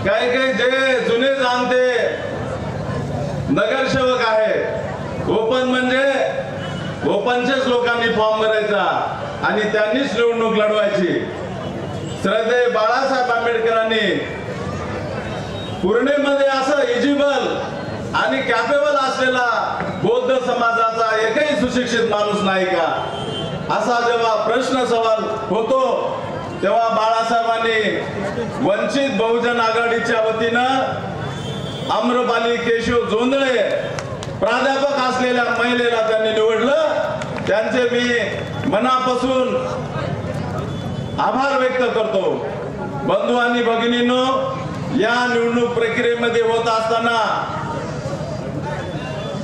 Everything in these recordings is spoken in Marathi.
काही काही जे जुने जाणते नगरसेवक आहे ओपन म्हणजे ओपनचेच लोकांनी फॉर्म भरायचा आणि त्यांनीच निवडणूक लढवायची. श्रद्धेय बाळासाहेब आंबेडकरांनी पूर्णेमध्ये असं इजिबल आणि कॅपेबल असलेला बौद्ध समाजाचा एकही सुशिक्षित माणूस नाही का असा जेव्हा प्रश्न सवाल होतो तेव्हा बाळासाहेबांनी वंचित बहुजन आघाडीच्या वतीनं आम्रपाली केशव जोंधळे प्राध्यापक असलेल्या महिलेला त्यांनी निवडलं. त्यांचे मी मनापासून आभार व्यक्त करतो. बंधू आणि भगिनींनो, या निवडणूक प्रक्रियेमध्ये होत असताना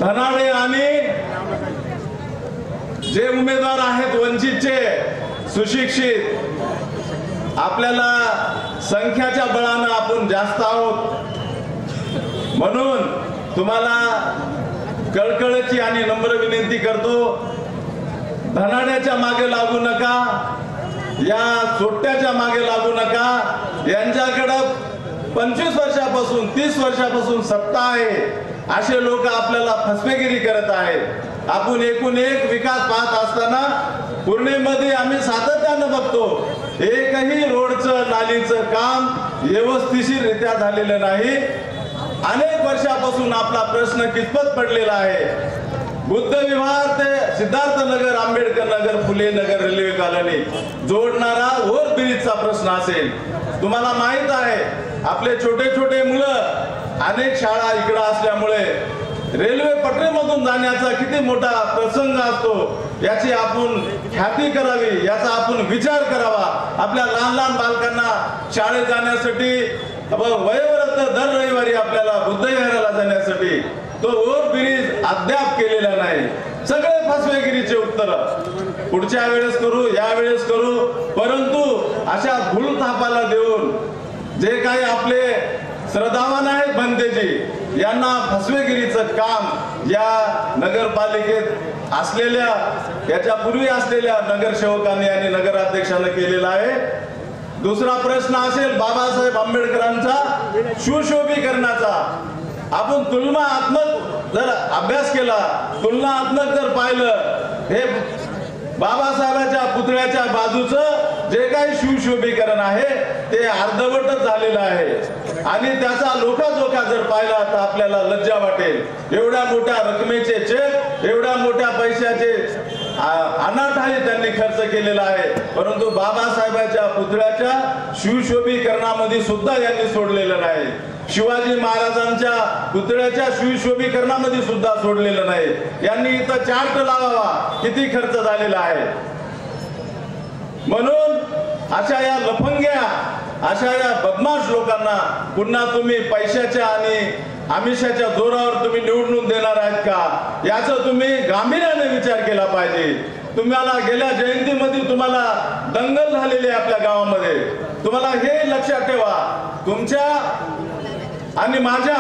धनाडे आणि जे उमेदवार आहेत वंचितचे सुशिक्षित आपल्याला संख्याच्या बळानं आपण जास्त आहोत म्हणून तुम्हाला कळकळीची आणि नम्र विनंती करतो. धनाड्याच्या मागे लागू नका, या चोट्याच्या मागे लागू नका. यांच्याकडं 25 वर्षापासून 30 वर्षापासून सत्ता आहे असे लोक आपल्याला फसवेगिरी करत आहेत. आपण एकूण एक विकास पाहत असताना पूर्णेमध्ये आम्ही सातत्यानं बघतो एकही रोडचं नालीचं काम व्यवस्थितरित्या झालेलं नाही. अनेक वर्षापासून आपला प्रश्न किचपत पडलेला आहे. बुद्ध विहार ते सिद्धार्थ नगर, आंबेडकर नगर, फुले नगर रेल्वे कॉलनी जोडणारा ओव्हरब्रिजचा प्रश्न असेल. तुम्हाला माहित आहे आपले छोटे छोटे मुलं अनेक शाळा इकडे असल्यामुळे रेल्वे पटरीमधून जाण्याचा किती मोठा प्रसंग असतो याची आपण ख्याती करावी, याचा आपण विचार करावा. आपल्या लहान लहान बालकांना शाळेत जाण्यासाठी वयोवृद्ध दर रविवारी आपल्याला बुद्ध विहाराला जाण्यासाठी तो ओव्हरब्रिज अद्याप केलेला नाही. सगळे फसवेगिरीचे उत्तर पुढच्या वेळेस करू, या वेळेस करू, परंतु अशा भूलथापाला देऊन जे काही आपले श्रद्धावान आहेत बनतेजी यांना फसवेगिरीचं काम या नगरपालिकेत असलेल्या याच्या पूर्वी असलेल्या नगरसेवकांनी आणि नगराध्यक्षांनी केलेला आहे. दुसरा प्रश्न असेल बाबासाहेब आंबेडकरांचा सुशोभीकरणाचा. आपण तुलनात्मक जर अभ्यास केला, तुलनात्मक जर पाहिलं, हे बाबासाहेबांच्या पुतळ्याच्या बाजूचं जे काही सुशोभीकरण आहे ते अर्धवटच झालेलं आहे आणि त्याचा लोकाजोखा जर पाहिला तर आपल्याला लज्जा वाटेल. एवढ्या मोठ्या रकमेचे चेक, एवढ्या मोठ्या पैशाचे अनाठाई त्यांनी खर्च केलेला आहे, परंतु बाबासाहेबांच्या पुतळ्याच्या सुशोभीकरणामध्ये सुद्धा यांनी सोडलेलं नाही. शिवाजी महाराजांच्या पुतळ्याच्या सुशोभीकरणामध्ये सुद्धा सोडलेलं नाही. यांनी इथं चार्ट लावावा किती खर्च झालेला आहे. म्हणून अशा या लफंग्या, अशा या बदमाश लोकांना पुन्हा तुम्ही पैशाच्या आणि आमिषाच्या जोरावर तुम्ही निवडून देणार आहेत का याचा तुम्ही गांभीर्याने विचार केला पाहिजे. तुम्हाला गेल्या जयंतीमध्ये तुम्हाला दंगल झालेली आहे आपल्या गावामध्ये. तुम्हाला हे लक्षात ठेवा, तुमच्या आणि माझ्या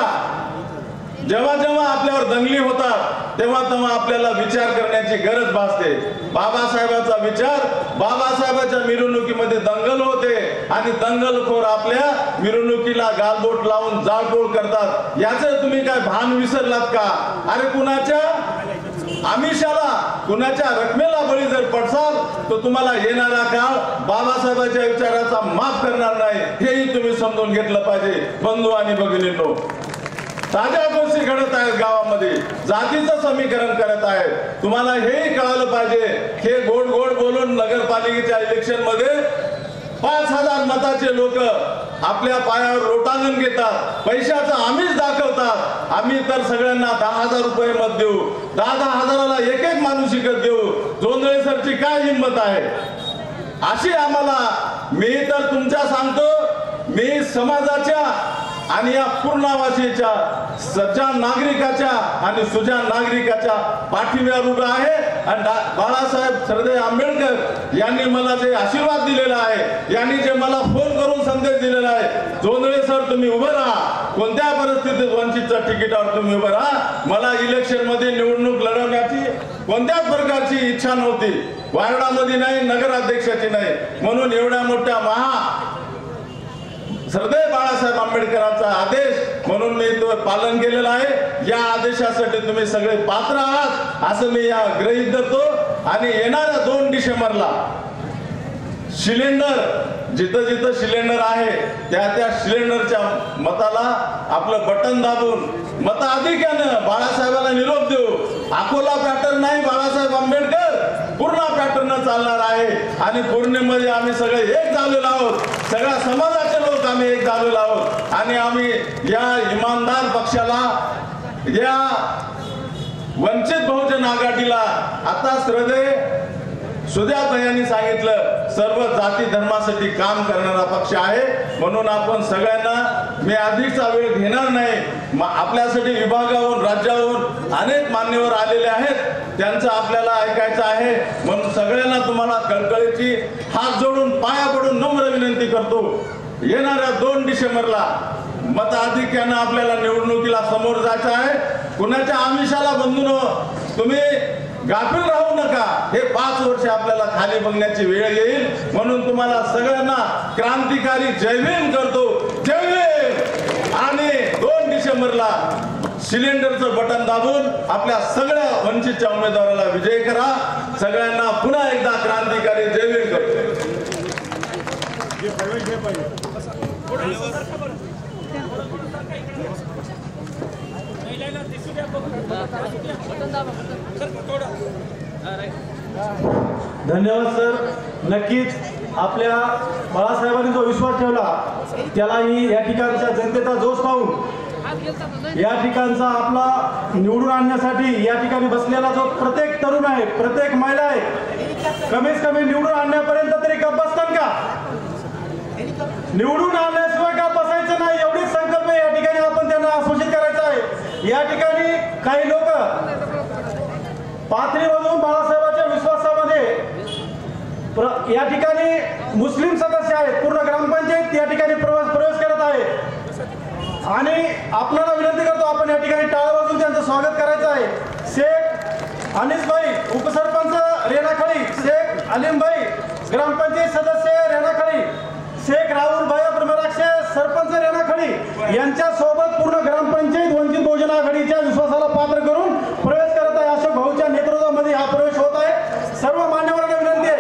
जेव्हा जेव्हा आपल्यावर दंगली होतात तेव्हा तेव्हा आपल्याला विचार करण्याची गरज भासते. बाबासाहेबांचा विचार, बाबासाहेबांच्या मिरवणुकीमध्ये दंगल होते आणि दंगलखोर आपल्या मिरवणुकीला गालबोट लावून जाळपोळ करतात. याचं तुम्ही काय भान विसरलात का? अरे कुणाच्या आमिषाला, कुणाच्या रकमेला बळी जर पडसाल तर तुम्हाला येणारा काळ बाबासाहेबांच्या विचाराचा माफ करणार नाही, हेही तुम्ही समजून घेतलं पाहिजे. बंधू आणि भगिनींनो, ताज्या गोष्टी घडत आहेत गावामध्ये, जातीचं समीकरण करत आहेत. तुम्हाला हेही कळालं पाहिजे, हे गोड गोड बोलून नगरपालिकेच्या इलेक्शन मध्ये 5,000 मताचे लोक आपल्या पायावर लोटांगण घेतात, पैशाचं आमिष दाखवतात. आम्ही तर सगळ्यांना 10,000 रुपये मत देऊ, 10,000ला एक एक माणूस विकत देऊ. जोंधळे सरची काय हिंमत आहे अशी आम्हाला. मी तर तुमच्या सांगतो, मी समाजाच्या आणि या पूर्णवासीच्या सज्जन नागरिकाच्या आणि सुजाण नागरिकाच्या पाठीवर उभा आहे. आणि बाळासाहेब श्रद्धेय आंबेडकर यांनी मला जे आशीर्वाद दिलेला आहे, यांनी जे मला फोन करून संदेश दिलेला आहे, जोंधळे सर तुम्ही उभं राहा, कोणत्या परिस्थितीत वंचितच्या तिकिटावर तुम्ही उभं राहा. मला इलेक्शन मध्ये निवडणूक लढवण्याची कोणत्याच प्रकारची इच्छा नव्हती, वार्डामध्ये नाही, नगराध्यक्षाची नाही. म्हणून एवढ्या मोठ्या श्रद्धेय बाळासाहेब आंबेडकरांचा आदेश म्हणून मी तो पालन केलेला आहे। या आदेशासाठी तुम्ही सगळे पात्र आहात असं मी या गृहीत धरतो। आणि येणाऱ्या 2 डिसेंबरला सिलेंडर जिथं जिथं सिलेंडर आहे त्या सिलेंडरच्या मताला आपलं बटन दाबून मताधिक्यानं बाळासाहेबांना निरोप देऊ। अकोला पॅटर्न नाही, बाळासाहेब आंबेडकर पूर्णा पॅटर्न चालणार आहे। आणि पूर्णेमध्ये आम्ही सगळे एक झालेलो आहोत, सगळ्या समाजाचे लोक आम्ही एक झालेलो आहोत। आणि आम्ही या इमानदार पक्षाला, या वंचित बहुजन आघाडीला आता श्रद्धेय सुजाताईंनी सांगितलं सर्व जाती धर्मासाठी काम करणारा पक्ष आहे। म्हणून आपण सगळ्यांना, मी अधिकचा वेळ घेणार नाही, आपल्यासाठी विभागावरून राज्यावरून अनेक मान्यवर आलेले आहेत, त्यांचं आपल्याला ऐकायचं आहे। म्हणून सगळ्यांना तुम्हाला कळकळीची हात जोडून पाया पडून नम्र विनंती करतो, येणाऱ्या 2 डिसेंबरला मताधिक्यानं आपल्याला निवडणुकीला समोर जायचं आहे। कुणाच्या आमिषाला बंधून तुम्ही गाफील राहू नका। हे 5 वर्ष आपल्याला खाली बघण्याची वेळ येईल। म्हणून तुम्हाला सगळ्यांना क्रांतिकारी जय भीम करतो, जय भीम। आणि 2 डिसेंबरला सिलेंडरचं बटन दाबून आपल्या सगळ्या वंचितच्या उमेदवाराला विजय करा। सगळ्यांना पुन्हा एकदा क्रांतिकारी जय भीम करतो। धन्यवाद सर। नक्कीच आपल्या बाळासाहेबांनी जो विश्वास ठेवला त्यालाही या ठिकाणच्या जनतेचा जोश पाहून या ठिकाणचा आपला निवडून आणण्यासाठी या ठिकाणी बसलेला जो प्रत्येक तरुण आहे, प्रत्येक महिला आहे, कमीत कमी निवडून आणण्यापर्यंत तरी गप्प बसतात का? निवडून आणल्याशिवाय का बसायचं नाही, एवढीच संकल्प या ठिकाणी आपण त्यांना आश्वासित करायचं आहे। या ठिकाणी काही लोक पाथरीमधून बाळासाहेबांच्या विश्वासामध्ये या ठिकाणी मुस्लिम सदस्य आहेत, पूर्ण ग्रामपंचायत या ठिकाणी प्रवेश करत आहे। आणि आपल्याला विनंती करतो आपण या ठिकाणी टाळ्या वाजवून त्यांचं स्वागत करायचं आहे। शेख अनिसभाई उपसरपंच रेणाखळी, शेख अलीमभाई ग्रामपंचायत सदस्य रेणाखळी, शेख राहुल भाई प्रमराक्ष सरपंच रेणाखळी यांच्या सोबत पूर्ण ग्रामपंचायत वंचित बहुजन आघाडीच्या विश्वास